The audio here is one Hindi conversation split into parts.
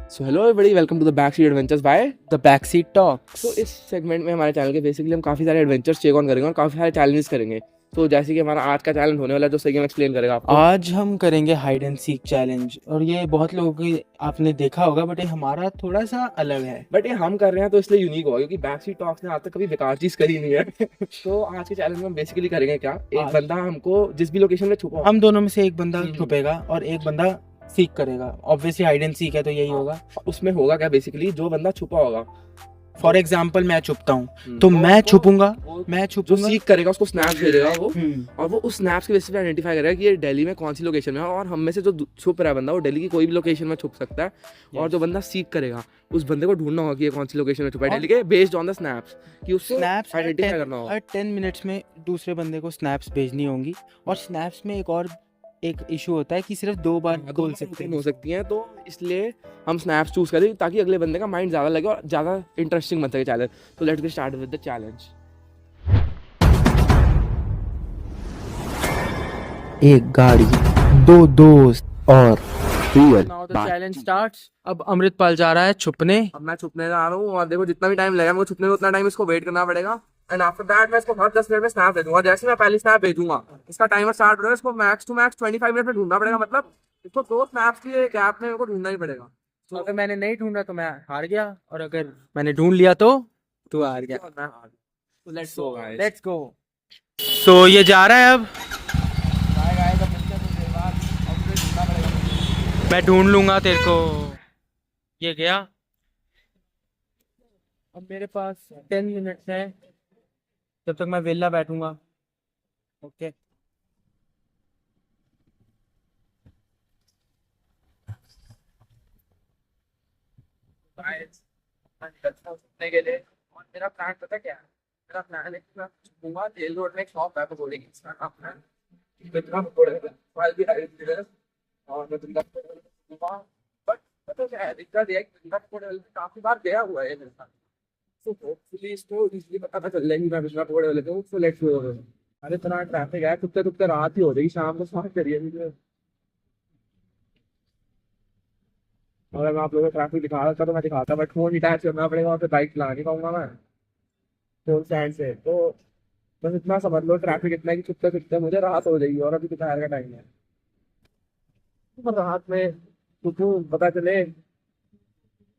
So hello everybody, welcome to the back seat adventures by. The backseat talks. तो इस सेगमेंट में हमारे चैनल के बेसिकली हम काफ़ी सारे एडवेंचर्स चेक ऑन करेंगे और काफ़ी सारे चैलेंजेस करेंगे। तो जैसे कि हमारा आज का चैलेंज होने वाला है जो सही एक्सप्लेन करेगा आपको। आज हम करेंगे हाइड एंड सीक चैलेंज और ये बहुत लोगों की आपने देखा होगा, बट ये हमारा थोड़ा सा अलग है। बट ये हम कर रहे हैं तो इसलिए यूनिक होगा क्योंकि बैक सीट टॉक्स ने आज तक कभी बेकार चीज़ करी नहीं है। तो आज के चैलेंज में हम बेसिकली करेंगे क्या, एक आज- बंदा हमको जिस भी लोकेशन में छुपा हो, हम दोनों में से एक बंदा हम्म। छुपेगा और एक बंदा सीक करेगा। ऑब्वियसली हाइड एंड सीक है तो यही होगा। उसमें होगा क्या, बेसिकली जो बंदा छुपा होगा, फॉर एग्जाम्पल मैं छुपता हूँ तो तो मैं छुपूंगा। जो छुपूंगा। सीख करेगा उसको स्नैप भेजेगा वो, हम्म। और वो उस स्नैप्स के बेसिस पे आइडेंटिफाई करेगा कि ये दिल्ली में कौन सी लोकेशन में है, और हम में से जो छुप रहा है बंदा वो दिल्ली की कोई भी लोकेशन में छुप सकता है। और जो बंदा सीख करेगा उस बंदे को ढूंढना होगा कि ये कौन सी लोकेशन में छुपा है और- दिल्ली के, बेस्ड ऑन द स्नैप्स, कि उसको स्नैप्स आइडेंटिफाई करना होगा। हर 10 मिनट्स में दूसरे बंदे को स्नैप्स भेजनी होंगी। और स्नैप्स में एक इशू होता है कि सिर्फ 2 बार बोल सकते हो हैं। सकती हैं, तो इसलिए हम स्नैप्स चूज करें ताकि अगले बंदे का माइंड ज़्यादा लगे और ज़्यादा इंटरेस्टिंग बन सके चैलेंज। तो let's get start with the challenge. एक गाड़ी, 2 दोस्त और Now the चैलेंज स्टार्ट्स। अब अमृतपाल जा रहा है छुपने। अब मैं छुपने जा रहा हूँ और देखो जितना भी टाइम लगेगा मेरे को छुपने में उतना टाइम इसको वेट करना पड़ेगा। एंड आफ्टर दैट मैं इसको हर 10 मिनट में स्नैप दे दूंगा। जैसे मैं पहली स्नैप भेजूंगा इसका टाइमर स्टार्ट हो जाएगा, इसको मैक्स टू मैक्स 25 मिनट में ढूंढना पड़ेगा। मतलब इसको 2 स्नैप्स के गैप में मेरे को ढूंढना ही पड़ेगा। तो अगर मैंने नहीं ढूंढा तो मैं हार गया, और अगर मैंने ढूंढ लिया तो तू हार गया। और मैं हार गया। तो let's so go guys. Let's go. So ये जा रहा है। अब बाय गाइस, अब मिलते हैं कुछ देर बाद। अब मुझे ढूंढना पड़ेगा। मैं ढूंढ लूंगा तेरे को। ये गया। अब मेरे पास 10 मिनट्स है जब तक मैं वेला बैठूंगा। ओके। गाइस मैं निकलता हूँ छुपने के लिए, और मेरा प्लान पता क्या है? मेरा प्लान है कि मैं छुपूंगा, जेल रोड में एक शॉप है पकौड़े की, इसका नाम है बिंद्रा पकौड़े। फाइल भी है और मैं बिंद्रा पकौड़े छुपूंगा। बट पता क्या है, दिक्कत ये है कि बिंद्रा पकौड़े वाले से काफी बार गया हुआ है ये मेरे साथ। तो होपफुली इसको इजीली पता ना चल जाएगी मैं बिंद्रा पकौड़े वाले को। So let's go. अरे इतना ट्रैफिक है, कुत्ते कुत्ते रात ही हो जाएगी, शाम को स्टार्ट करिए मुझे। अगर मैं आप लोगों को ट्रैफिक दिखा रहा था तो मैं दिखाता, बट फोन डिटैच करना पड़ेगा और फिर बाइक चला नहीं पाऊंगा मैं फोन स्टैंड से। तो बस इतना समझ लो, ट्रैफिक इतना है कि छुपते छुपते मुझे रात हो जाएगी, और अभी दोपहर का टाइम है। तो रात में छुपू, पता चले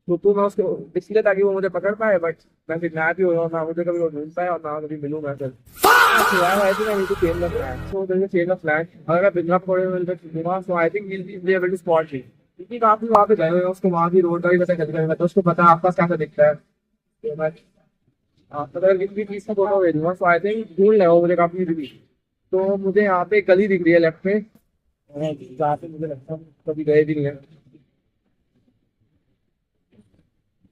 छुपू मैं उसको इसलिए ताकि वो मुझे पकड़ पाए, बट मैं फिर ना भी हो ना मुझे कभी वो ढूंढ पाए और ना कभी मिलूँ मैं फिर। अगर मैं बिना पकौड़े मिल पे छुपूंगा तो I think will be able to spot me, क्योंकि काफी वहाँ पे गए हुए हैं, उसको वहाँ की रोड का भी पता चल जाएगा, तो उसको पता है आसपास कैसा दिखता है। तो मैं आपको अगर किसी भी चीज का फोटो भेजूंगा तो आई थिंक ढूंढ लेगा वो मुझे काफी इजीली। तो मुझे यहाँ पे एक गली दिख रही है लेफ्ट में, जहाँ पे मुझे लगता है कभी गए भी नहीं है,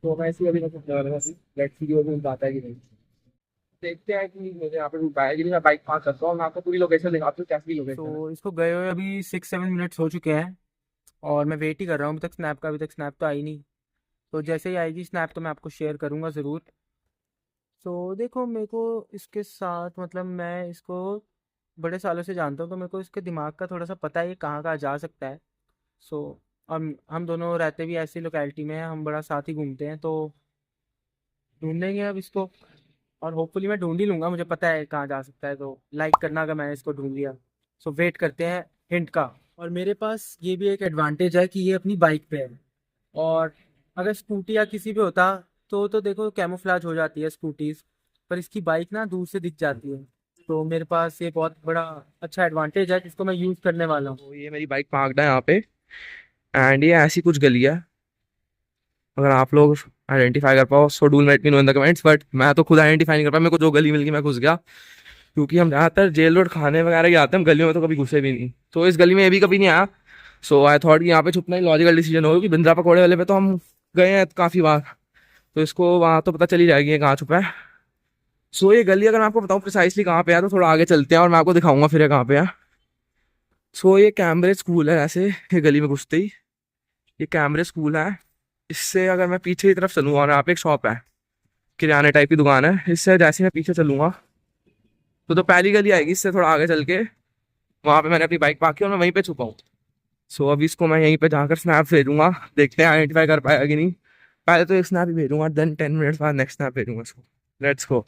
तो मैं इसलिए अभी नहीं वाला था। लेट्स सी वो भी आता है कि नहीं। देखते हैं कि मुझे यहाँ पे रुक पाएगी नहीं। मैं बाइक पास करता हूँ, मैं आपको पूरी लोकेशन दिखाता हूँ कैसी लोकेशन है। तो इसको गए हुए अभी 6-7 मिनट्स हो चुके हैं और मैं वेट ही कर रहा हूँ अभी तक स्नैप का। अभी तक स्नैप तो आई नहीं। तो जैसे ही आएगी स्नैप तो मैं आपको शेयर करूँगा ज़रूर। तो देखो, मेरे को इसके साथ मतलब मैं इसको बड़े सालों से जानता हूँ, तो मेरे को इसके दिमाग का थोड़ा सा पता है ये कहाँ कहाँ जा सकता है। सो हम दोनों रहते भी ऐसी लोकेलिटी में हैं, हम बड़ा साथ ही घूमते हैं, तो ढूंढेंगे अब इसको। और होपफुली मैं ढूंढ ही लूँगा, मुझे पता है कहाँ जा सकता है। तो लाइक करना अगर मैंने इसको ढूंढ लिया। सो वेट करते हैं हिंट का। और मेरे पास ये भी एक एडवांटेज है कि ये अपनी बाइक पे है। और अगर स्कूटी या किसी पे होता तो देखो कैमोफ्लेज हो जाती है स्कूटीज, पर इसकी बाइक ना दूर से दिख जाती है। तो मेरे पास ये बहुत बड़ा अच्छा एडवांटेज है जिसको मैं यूज़ करने वाला हूँ। तो ये मेरी बाइक पार्कड है यहाँ पे, एंड ये ऐसी कुछ गली है। अगर आप लोग आइडेंटिफाई कर पाओ so do let me know in the comments, but मैं तो खुद आइडेंटिफाई नहीं कर पाया। मेरे को जो गली मिल गई मैं घुस गया, क्योंकि हम ज़्यादातर जेल रोड खाने वगैरह ही आते हैं, हम गलियों में तो कभी घुसे भी नहीं। तो इस गली में ये भी कभी नहीं आया। सो आई थॉट कि यहाँ पे छुपना ही लॉजिकल डिसीजन होगा, कि बिंद्रा पकौड़े वाले पे तो हम गए हैं काफ़ी बार, तो इसको वहाँ तो पता चल ही जाएगी ये कहाँ छुपा है। सो ये गली अगर मैं आपको बताऊँ प्रिसाइसली कहाँ पे है तो थोड़ा आगे चलते हैं और मैं आपको दिखाऊंगा फिर ये कहाँ पे है। सो ये कैम्ब्रिज स्कूल है, ऐसे ये गली में घुसते ही ये कैम्ब्रिज स्कूल है। इससे अगर मैं पीछे की तरफ चलूँगा, और यहाँ पे एक शॉप है, किराने टाइप की दुकान है, इससे जैसे मैं पीछे चलूँगा तो पहली गली आएगी। इससे थोड़ा आगे चल के वहाँ पे मैंने अपनी बाइक पार्क की और मैं वहीं पे छुपा हूँ। सो अभी इसको मैं यहीं पे जाकर स्नैप भेजूंगा, देखते हैं आइडेंटिफाई कर पाएगा कि नहीं। पहले तो एक स्नैप ही भेजूंगा, देन 10 मिनट्स बाद नेक्स्ट स्नैप भेजूंगा इसको। Let's go.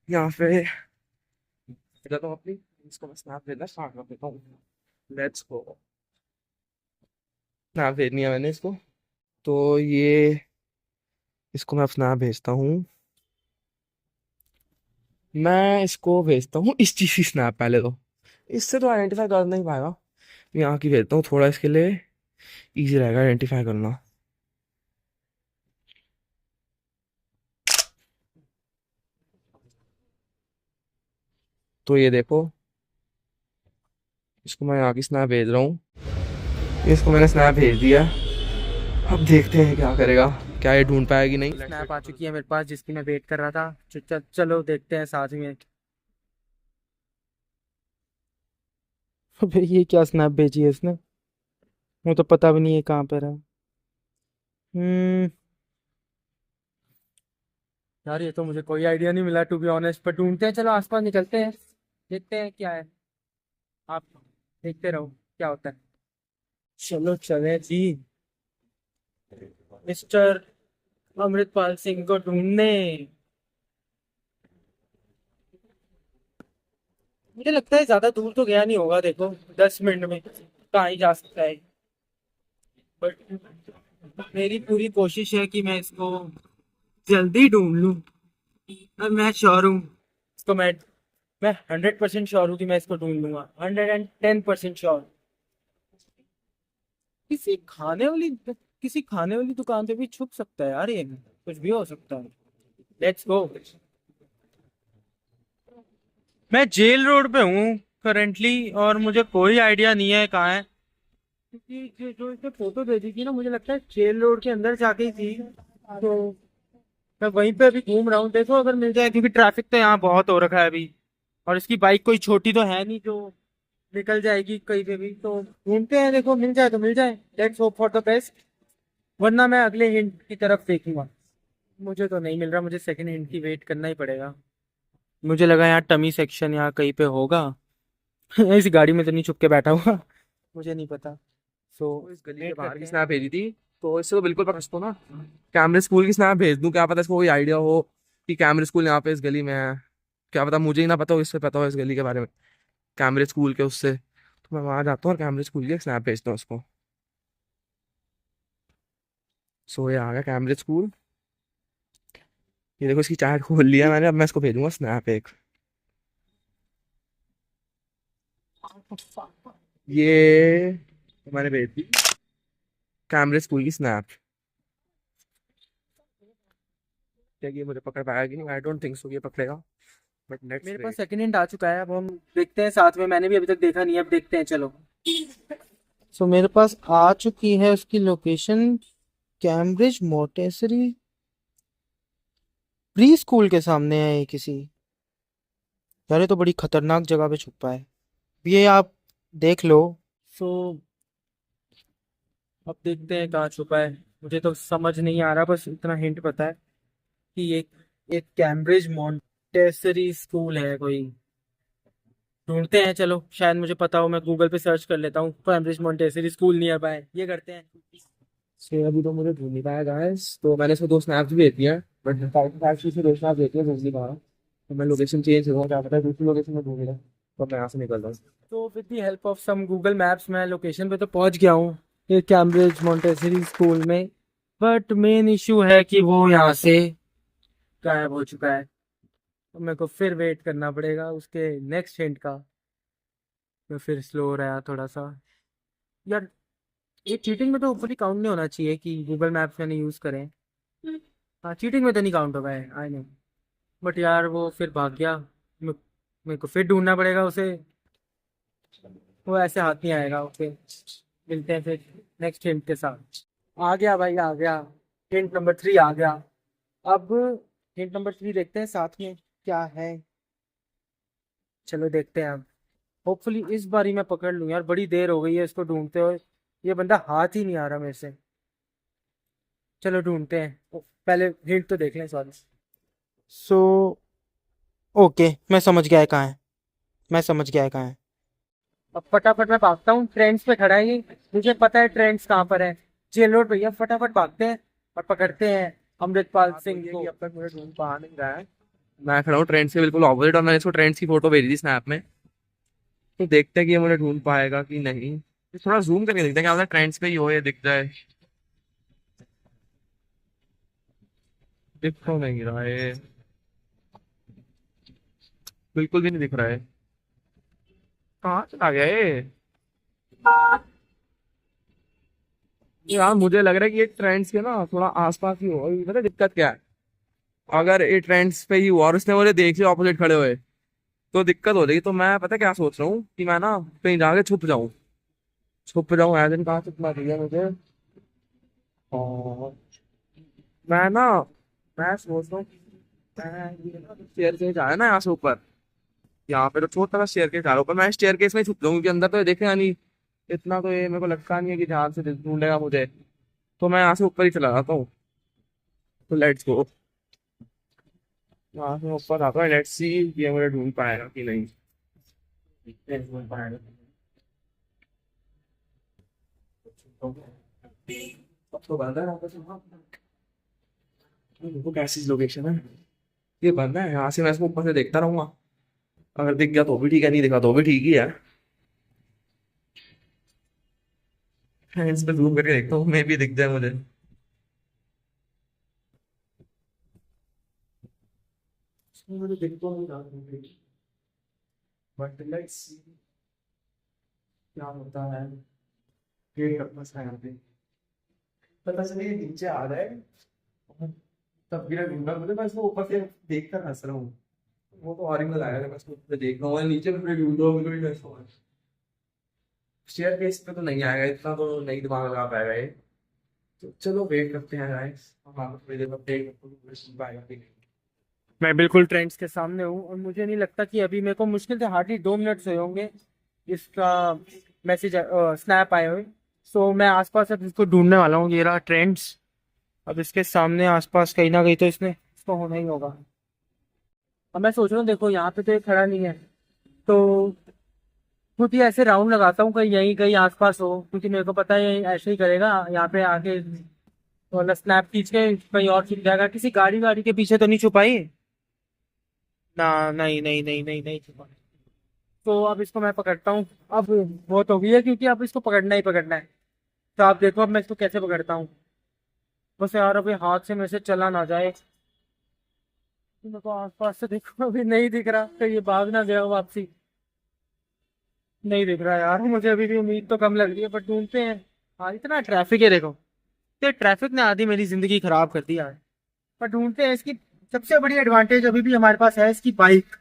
यहाँ पे जाता हूँ अपनी, इसको मैं स्नैप भेजना स्टार्ट कर देता हूँ। Let's go. स्नैप भेजनी है मैंने इसको, तो ये इसको मैं स्नैप भेजता हूँ। मैं इसको भेजता हूँ इस चीज़ की स्नैप पहले तो, इससे तो आइडेंटिफाई कर नहीं पाएगा। यहाँ की भेजता हूँ, थोड़ा इसके लिए इजी रहेगा आइडेंटिफाई करना। तो ये देखो, इसको मैं यहाँ की स्नैप भेज रहा हूँ, इसको मैंने स्नैप भेज दिया। अब देखते हैं क्या करेगा, क्या ये ढूंढ पाएगी नहीं। स्नैप आ चुकी है मेरे पास जिसकी मैं वेट कर रहा था। चलो देखते हैं साथ में। अबे ये क्या स्नैप भेजी है इसने, वो तो पता भी नहीं है कहाँ पे रहा। हम्म यार ये तो मुझे कोई आइडिया नहीं मिला टू बी ऑनेस्ट, पर ढूंढते हैं, चलो आसपास निकलते हैं, देखते हैं क्या है। आप देखते रहो क्या होता है। चलो चले जी, मिस्टर अमृतपाल सिंह को ढूंढने। मुझे लगता है ज्यादा दूर तो गया नहीं होगा, देखो 10 मिनट में कहाँ ही जा सकता है। बट मेरी पूरी कोशिश है कि मैं इसको जल्दी ढूंढ लूँ। और मैं श्योर हूँ इसको, मैं 100% श्योर हूँ कि मैं इसको ढूंढ लूंगा, 110% श्योर। किसी खाने वाली किसी खाने वाली दुकान पे भी छुप सकता है यार, ये कुछ भी हो सकता है। Let's go. मैं जेल रोड पे हूँ करेंटली, और मुझे कोई आइडिया नहीं है कहाँ है, क्योंकि जो इसने फोटो भेजी थी ना, मुझे लगता है जेल रोड के अंदर जाके ही थी। तो मैं वहीं पे अभी घूम रहा हूँ, देखो अगर मिल जाए, क्योंकि ट्रैफिक तो यहाँ बहुत हो रखा है अभी, और इसकी बाइक कोई छोटी तो है नहीं जो निकल जाएगी कहीं पे भी। तो ढूंढते हैं, देखो मिल जाए तो मिल जाए, let's hope for the best, वरना मैं अगले हिंट की तरफ देखूंगा। मुझे तो नहीं मिल रहा, मुझे सेकंड हिंट की वेट करना ही पड़ेगा। मुझे लगा यहाँ टमी सेक्शन यहाँ कहीं पे होगा। इस गाड़ी में तो नहीं छुप के बैठा हुआ, मुझे नहीं पता। सो इस गली के वेट बाहर करते की हैं। स्नैप भेजी थी, तो इससे तो बिल्कुल पता इसको ना कैमरे स्कूल की स्नैप भेज दूं, क्या पता इसको कोई आइडिया हो कि कैमरे स्कूल यहाँ पे इस गली में है। क्या पता मुझे ही ना पता हो, इससे पता हो इस गली के बारे में, कैमरे स्कूल के उससे। तो मैं वहां जाता हूँ और कैमरे स्कूल की एक स्नैप भेजता हूँ उसको। सो ये आ गया कैमरे स्कूल। ये देखो इसकी चैट खोल लिया मैंने, अब मैं इसको भेजूंगा स्नैप एक। ये मैंने भेज दी कैमरे स्कूल की स्नैप। क्या ये मुझे पकड़ पाएगा कि नहीं, आई डोंट थिंक सो ये पकड़ेगा, बट लेट्स मेरे पास वेट। सेकंड हैंड आ चुका है, अब हम देखते हैं साथ में, मैंने भी अभी तक देखा नहीं है, अब देखते हैं चलो। सो मेरे पास आ चुकी है उसकी लोकेशन, कैम्ब्रिज मोटेसरी प्री स्कूल के सामने है ये किसी। यार ये तो बड़ी खतरनाक जगह पे छुपा है, ये आप देख लो। सो अब देखते हैं कहाँ छुपा है, मुझे तो समझ नहीं आ रहा, बस इतना हिंट पता है कि ये एक कैम्ब्रिज मोंटेसरी स्कूल है कोई। ढूंढते हैं चलो, शायद मुझे पता हो, मैं गूगल पे सर्च कर लेता हूँ Cambridge Montessori school near by, ये करते हैं। से अभी तो मुझे ढूंढ नहीं पाया गाइस, तो मैंने इसको 2 स्नैप्स भी भेज दिए हैं, बट फैक्चुअली से 2 स्नैप भेज दिए जल्दी कहा। तो मैं लोकेशन चेंज करूँगा, क्या पता है दूसरी लोकेशन में ढूंढ रहा, तो मैं यहाँ से निकल रहा हूँ। तो with the help of some Google maps मैं लोकेशन पे तो पहुंच गया हूँ, ये कैम्ब्रिज मोंटेसरी स्कूल में। बट मेन इशू है कि वो यहाँ से गायब हो चुका है, तो मेरे को फिर वेट करना पड़ेगा उसके नेक्स्ट हिंट का। मैं फिर स्लो रहा थोड़ा सा यार, ये चीटिंग में तो ऊपर काउंट नहीं होना चाहिए कि गूगल मैप्स मैंने यूज़ करें। हाँ चीटिंग में तो नहीं काउंट होगा, आई नो। बट यार वो फिर भाग गया, मे- मेरे को फिर ढूंढना पड़ेगा उसे, वो ऐसे हाथ नहीं आएगा। ओके, मिलते हैं फिर नेक्स्ट हिंट के साथ। आ गया भाई आ गया, हिंट नंबर 3 आ गया। अब हिंट नंबर 3 देखते हैं साथ में क्या है, चलो देखते हैं अब। होपफुली इस बारी मैं पकड़ लूँ यार, बड़ी देर हो गई है इसको ढूंढते हुए, ये बंदा हाथ ही नहीं आ रहा मेरे से। चलो ढूंढते हैं, पहले हिंट तो देख लें सॉरी। सो ओके, मैं समझ गया है कहाँ है, मैं समझ गया है कहाँ है। अब फटाफट मैं भागता हूँ, ट्रेंड्स पे खड़ा है ये, मुझे पता है ट्रेंड्स कहाँ पर है। जेल रोड भैया, फटाफट भागते हैं और पकड़ते हैं अमृतपाल सिंह को। अब तक मुझे ढूंढ पा नहीं रहा है। मैं खड़ा हूँ ट्रेंड्स के बिल्कुल ऑपोजिट, और मैंने इसको ट्रेंड्स की फोटो भेजी थी स्नैप में। तो देखते हैं कि ये मुझे ढूंढ पाएगा कि नहीं। थोड़ा जूम करके देखते हैं क्या पता ट्रेंड्स पे ही हो, ये दिख जाए। दिख तो नहीं रहा है, बिल्कुल भी नहीं दिख रहा है। कहाँ चला गया ये? यार मुझे लग रहा है कि ये ट्रेंड्स के ना थोड़ा आसपास ही हो। अभी पता है दिक्कत क्या है? अगर ये ट्रेंड्स पे ही हुआ और उसने मुझे देख लिया ऑपोजिट खड़े हुए, तो दिक्कत हो जाएगी। तो मैं पता है क्या सोच रहा हूँ कि मैं ना कहीं जाके छुप जाऊं। छुप जाऊं एज इन, कहाँ छुपना चाहिए मुझे? और मैं ना, मैं सोच रहा हूँ स्टेयर केस आया ना यहाँ से ऊपर, यहाँ पे तो छोटा सा स्टेयर केस आ रहा है ऊपर, मैं स्टेयर केस में ही छुप जाऊँ क्योंकि अंदर तो ये देखेगा नहीं। इतना तो ये मेरे को लगता नहीं है कि ध्यान से ढूंढेगा मुझे। तो मैं यहाँ से ऊपर ही चला जाता हूँ। तो लेट्स गो, यहाँ से ऊपर आता हूँ। लेट्स सी ये मुझे ढूंढ पाएगा कि नहीं। ढूंढ पाएगा। अब तो बंद है यहाँ पे से। हाँ, देखो कैसी लोकेशन है। ये बंद है, यहाँ से मैं इसको ऊपर से देखता रहूंगा। अगर दिख गया तो भी ठीक है, नहीं दिखा तो भी ठीक ही है। इस पे जूम करके देखता हूँ, मे भी दिख जाए मुझे। मुझे दिख तो नहीं रहा, बट लेट्स सी क्या होता है। गेट अपना सा यहाँ पे पता चले ये नीचे आ रहा है, तब भी ढूंढा मुझे। मैं इसको ऊपर से देख कर हंस रहा हूँ। वो तो और ही मजा आएगा, मैं इसको ऊपर से देख रहा हूँ और नीचे भी ढूंढो, मुझे भी वैसा हो। स्टेयर केस पे तो नहीं आएगा, इतना तो नहीं दिमाग लगा पाएगा ये। तो चलो वेट करते हैं गाइस, हम आपको थोड़ी देर में अपडेट करते हैं सुन पाएगा कि नहीं। मैं बिल्कुल ट्रेंड्स के सामने हूँ और मुझे नहीं लगता कि अभी मेरे को मुश्किल से हार्डली 2 मिनट हुए होंगे इसका मैसेज स्नैप आए हुए। सो मैं आसपास अब इसको ढूंढने वाला हूँ, ये रहा ट्रेंड्स। अब इसके सामने आसपास कहीं ना कहीं तो इसने इसको होना ही होगा। अब मैं सोच रहा हूँ, देखो यहाँ पे तो ये खड़ा नहीं है, तो खुद ही ऐसे राउंड लगाता हूँ कहीं यहीं कहीं आसपास हो, क्योंकि मेरे को पता है ये ऐसे ही करेगा यहाँ पे आके, और स्नैप खींच के कहीं और छुप जाएगा। किसी गाड़ी वाड़ी के पीछे तो नहीं छुपाई ना? नहीं नहीं नहीं नहीं नहीं छुपा। तो अब इसको मैं पकड़ता हूँ। अब बहुत हो गई है क्योंकि अब इसको पकड़ना ही पकड़ना है। तो आप देखो अब मैं इसको कैसे पकड़ता हूँ। बस यार अभी हाथ से मेरे से चला ना जाए। मेरे को आसपास से देखो अभी नहीं दिख रहा, तो ये भाग ना गया हो वापसी। नहीं दिख रहा यार, मुझे अभी भी उम्मीद तो कम लग रही है, पर ढूंढते हैं। हाँ, इतना ट्रैफिक है देखो, तो ट्रैफिक ने आधी मेरी जिंदगी खराब कर दी यार। पर ढूंढते हैं इसकी। सबसे बड़ी एडवांटेज अभी भी हमारे पास है इसकी बाइक।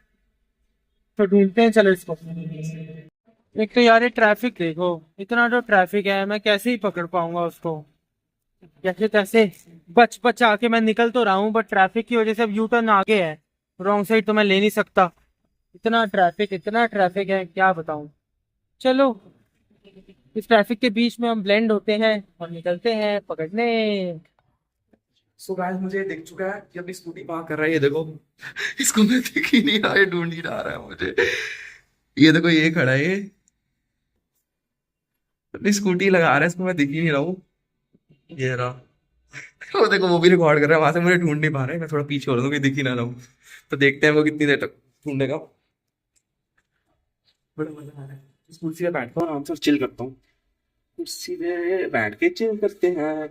तो ढूंढते हैं चलो इसको। एक तो यार ये ट्रैफिक देखो, इतना जो ट्रैफिक है, मैं कैसे ही पकड़ पाऊंगा उसको? जैसे तैसे बच बचा के मैं निकल तो रहा हूँ, बट ट्रैफिक की वजह से अब यू टर्न आगे है, रॉन्ग साइड तो मैं ले नहीं सकता। इतना ट्रैफिक है क्या बताऊं। चलो, इस ट्रैफिक के बीच में हम ब्लेंड होते हैं और निकलते हैं पकड़ने। सो गाइस मुझे ये दिख चुका है कि अभी स्कूटी पार्क कर रहा है, ये देखो। इसको मैं दिख ही नहीं रहा, ये ढूंढ ही रहा है मुझे। ये देखो ये खड़ा है ये, अपनी स्कूटी लगा रहा है, इसको मैं दिख ही नहीं रहा हूँ। ये रहा। वो देखो वो भी रिकॉर्ड कर रहा है वहां से, मुझे ढूंढ नहीं पा रहा है। मैं थोड़ा पीछे हो रहा हूँ कि दिख ही ना रहा हूँ। तो देखते हैं वो कितनी देर तक ढूंढेगा। बड़ा मजा आ रहा है। इस कुर्सी पे बैठता हूँ आराम से, चिल करता हूँ। कुर्सी पे बैठ के चिल करते हैं।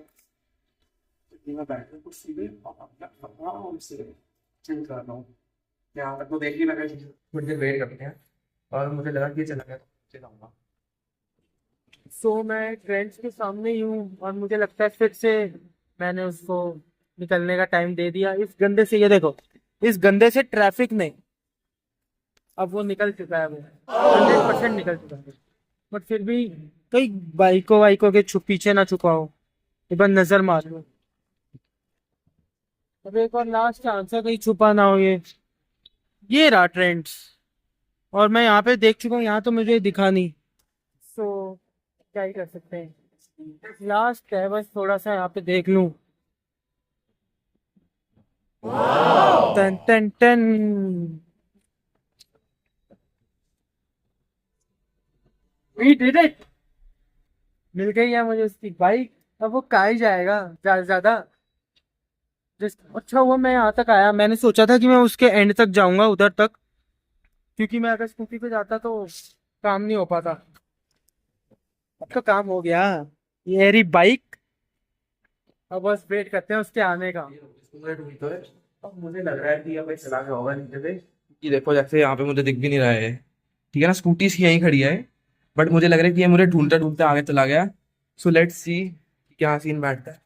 मैं बैठ के कुर्सी पे आराम से चिल कर रहा हूँ। यहाँ तक तो देख ही लगा, थोड़ी देर वेट करते हैं। और मुझे लगा कि ये चला गया तो चलाऊंगा। सो मैं ट्रेंड्स के सामने ही हूँ और मुझे लगता है फिर से मैंने उसको निकलने का टाइम दे दिया इस गंदे से। ये देखो, इस गंदे से ट्रैफिक ने, अब वो निकल चुका है, वो 100% निकल चुका है। बट फिर भी कई बाइकों वाइकों के पीछे ना छुपा हो, एक बार नजर मार लो। अब एक और लास्ट चांस है कहीं छुपा ना हो ये रहा ट्रेंड्स। और मैं यहाँ पे देख चुका हूँ, यहाँ तो मुझे दिखा नहीं। सो क्या ही कर सकते हैं, लास्ट है बस थोड़ा सा यहाँ पे देख लूं। टन टन टन। We did it! मिल गई है मुझे उसकी बाइक। अब वो कहाँ ही जाएगा ज्यादा से ज्यादा। अच्छा हुआ मैं यहाँ तक आया। मैंने सोचा था कि मैं उसके एंड तक जाऊंगा, उधर तक, क्योंकि मैं अगर स्कूटी पे जाता तो काम नहीं हो पाता। अब तो काम हो गया। ये रही बाइक। अब बस वेट करते हैं उसके आने का। अब मुझे लग रहा है कि अब चला गया होगा नीचे से। ये देखो जैसे यहाँ पे मुझे दिख भी नहीं रहा है, ठीक है ना, स्कूटी इसकी यहीं खड़ी है, बट मुझे लग रहा है कि ये मुझे ढूंढते ढूंढते आगे चला गया। सो लेट्स सी क्या सीन बैठता है।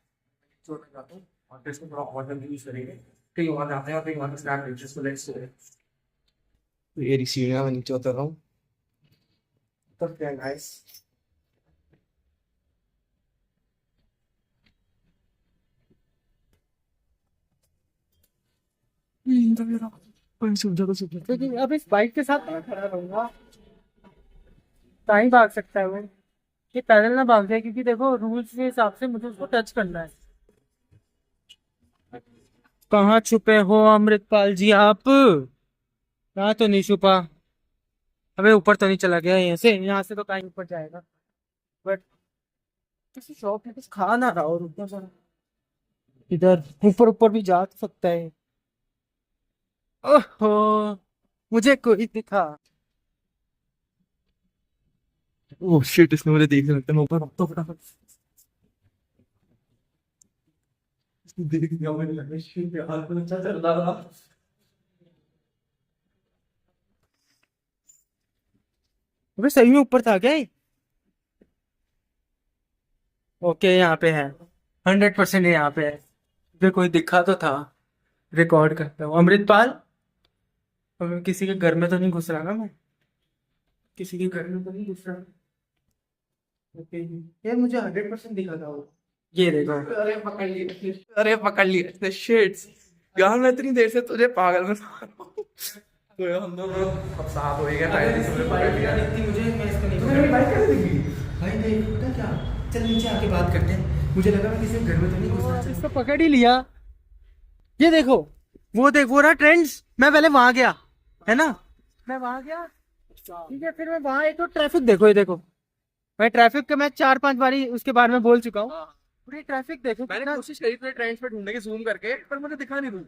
तो मैं जाता हूँ और फिर इसको थोड़ा और जल्दी यूज करेंगे। कहीं वहां जाते हैं और कहीं वहां स्नैप लेते हैं। सो लेट्स तो ये रही सीढ़ियां, मैं नीचे उतर रहा हूँ। तो क्या गाइस, लेकिन अब इस बाइक के साथ तो मैं खड़ा रहूंगा। कहीं भाग सकता है वो। ये पैदल ना भाग जाए, क्योंकि देखो रूल्स के हिसाब से मुझे उसको टच करना है। कहाँ छुपे हो अमृतपाल जी आप? यहाँ तो नहीं छुपा। अबे ऊपर तो नहीं चला गया यहाँ से? यहाँ से तो कहीं ऊपर जाएगा। बट किसी शॉप में कुछ खा ना रहा, और ऊपर जरा इधर ऊपर ऊपर भी जा तो सकता है। ओहो, मुझे कोई दिखा। ओह शिट, इसने मुझे देख लिया। लगता है मैं ऊपर भागता हूँ फटाफट। इसने देख लिया, मुझे लगा शिट यार कुछ अच्छा चल रहा था। अबे सही में ऊपर था क्या ये? ओके, यहाँ पे है। 100% यहाँ पे है। अबे कोई दिखा तो था। रिकॉर्ड करता हूँ अमृतपाल। अब किसी के घर में तो नहीं घुस रहा ना मैं? किसी के घर में तो नहीं घुस रहा। ओके, ये मुझे 100% दिखा था वो। ये देखो। अरे पकड़ लिए, अरे पकड़ लिए इसने। शिट यार, मैं इतनी देर से तुझे पागल में समझ रहा हूँ। तो यार हम दोनों अब साथ हो ही गए फाइनली। तुमने पकड़ लिया। मुझे मैं इसको नहीं तुम्हें मेरी बाइक कैसे दिखी? भाई देख, पता क्या, चल नीचे आके बात करते हैं। मुझे लगा मैं किसी के घर में तो नहीं घुस रहा। इसको पकड़ ही लिया। ये देखो, वो देख, वो रहा ट्रेंड्स। मैं पहले वहां गया, है ना? मैं वहां गया, ठीक है। फिर मैं वहां, एक तो ट्रैफिक देखो, ये देखो। मैं ट्रैफिक का मैं 4-5 बारी उसके बारे में बोल चुका हूँ। पूरी ट्रैफिक देखो। मैंने कितना कोशिश करी तुझे ट्रेंड्स पे ढूंढने की, जूम करके, पर मुझे दिखा नहीं तू।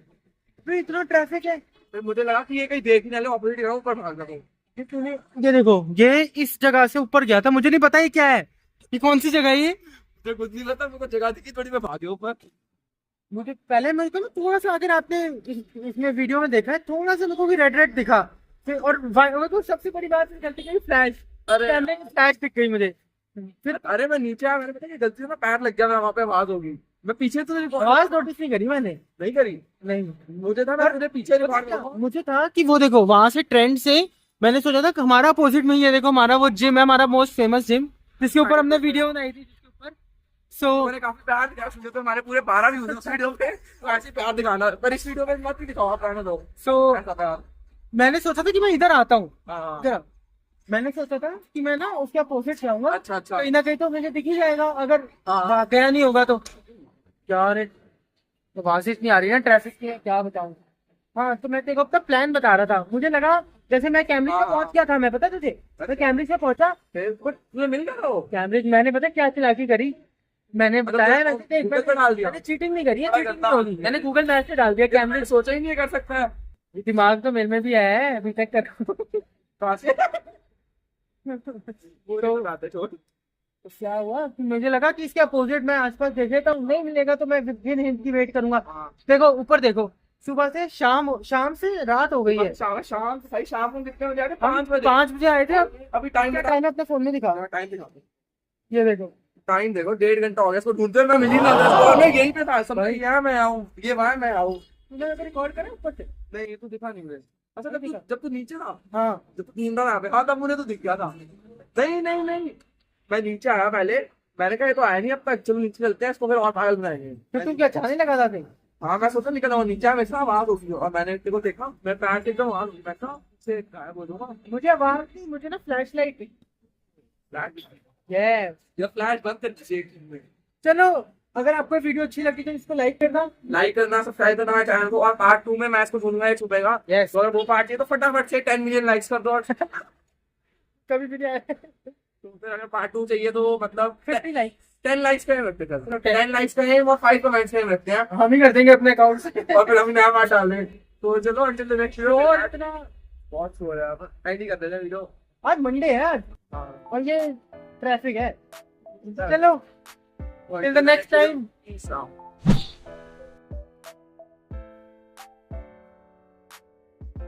फिर इतना ट्रैफिक है। फिर मुझे लगा कि ये कहीं देख ही ना ले, ऑपोजिट जगह ऊपर भाग रहा हूँ। ये तूने, ये देखो, ये इस जगह से ऊपर गया था। मुझे नहीं पता ये क्या है, ये कौन सी जगह है ये। मुझे कुछ नहीं पता, मेरे को जगह दिखी थोड़ी, मैं भागे ऊपर। मुझे पहले, मेरे को ना थोड़ा सा, अगर आपने इसमें वीडियो में देखा है, थोड़ा सा मेरे को भी रेड रेड दिखा। फिर और मेरे को सबसे बड़ी बात गलती की फ्लैश, अरे कैमरे की फ्लैश दिख गई मुझे। फिर अरे मैं नीचे आया, मैंने पता कि गलती से ना पैर लग गया, मैं वहां पे आवाज होगी। मैं पीछे तो आवाज नोटिस नहीं करी मैंने। नहीं करी। नहीं, मुझे था मैं तुझे पीछे नहीं भाग रहा। मुझे था कि वो देखो, वहां से ट्रेंड से मैंने सोचा था कि हमारा अपोजिट में ही है, देखो हमारा वो जिम है, हमारा मोस्ट फेमस जिम, जिसके ऊपर हमने वीडियो बनाई थी, जिसके ऊपर मैंने काफी प्यार दिया उस वीडियो पे, हमारे पूरे 12 व्यूज हैं उस वीडियो पे। तो ऐसे प्यार दिखाना, पर इस वीडियो में मत भी दिखाओ, आप रहने दो। ऐसा प्यार। मैंने सोचा था कि मैं इधर आता हूँ। हाँ। इधर मैंने सोचा था कि मैं ना उसके अपोजिट जाऊंगा। अच्छा अच्छा। कहीं ना कहीं तो मुझे दिख ही जाएगा, अगर हाँ। गया नहीं होगा तो। यार तो वहां से इतनी आ रही है ना ट्रैफिक की, क्या बताऊं। हाँ, तो मैं तेरे को अपना प्लान बता रहा था। मुझे लगा, जैसे मैं कैमरे से पहुंच गया था, मैं पता तुझे, मैं कैमरे से पहुंचा, तुझे मिल गया वो कैमरे मैंने पता क्या चालाकी करी। मैंने बताया, गूगल पे डाल दिया। मैंने चीटिंग नहीं करी है, चीटिंग नहीं होगी। मैंने गूगल मैप से डाल दिया कैमरे। सोचा ही नहीं कर सकता है। दिमाग तो मेरे में भी है, अभी तक कहाँ से? वो तो बताते छोड़। तो क्या हुआ कि मुझे लगा कि इसके अपोजिट में आसपास देखे तो नहीं मिलेगा, तो मैं फिर हिंट की वेट करूंगा। देखो ऊपर देखो, सुबह से शाम से रात हो गई है। शाम सही, शाम को कितने बजे आए थे? 5 बजे आए थे। अभी टाइम टाइम अपने फोन में दिखा। टाइम दिखा। ये देखो, टाइम देखो, 1.5 घंटा हो गया इसको ढूंढते हुए, मैं मिल ही ना था। और मैं यहीं पे था, सब यहाँ मैं आऊँ, ये वहाँ मैं आऊँ। तुमने रिकॉर्ड करा ऊपर से? नहीं, ये तो दिखा नहीं मुझे। अच्छा, नहीं दिखा। जब तू नीचे था, हाँ, जब तू ढूंढ रहा था, हाँ तब मुझे तो दिख गया था। नहीं नहीं नहीं, मैं नीचे आया पहले, मैंने कहा ये तो आया नहीं अब तक, चलो नीचे चलते हैं, इसको फिर और पागल बनाएंगे। तो तुम क्या छाने लगा था फिर? हाँ मैं सोचा निकल, नीचे आया, मेरे से आवाज होगी और मैंने तेरे को देखा, मैं पैर से एकदम आवाज होगी, मैं कहा से गायब हो जाऊंगा। मुझे आवाज थी, मुझे ना फ्लैश लाइट थी। ये फ्लैश बंद कर दीजिए। चलो, अगर आपको वीडियो अच्छी लगी तो इसको लाइक करना, सब्सक्राइब करना चैनल को, और पार्ट 2 में मैं इसको ढूंढूंगा, एक छुपेगा। यस। तो अगर वो पार्ट है तो फटाफट से 10 मिलियन लाइक्स कर दो। और कभी भी नहीं आया। तो फिर अगर पार्ट 2 चाहिए तो मतलब 50 लाइक 10 लाइक्स पे हम रखते हैं चलो, 10 लाइक्स पे हम और 5 कमेंट्स पे हम रखते हैं हम ही कर देंगे अपने अकाउंट से। और फिर हम नया पार्ट डाल दें। तो चलो अंटिल द नेक्स्ट वीडियो। और इतना बहुत सो रहा है अब नहीं करते हैं वीडियो। आज मंडे है आज हाँ और ये ट्रैफिक है। चलो till the next time. Peace out.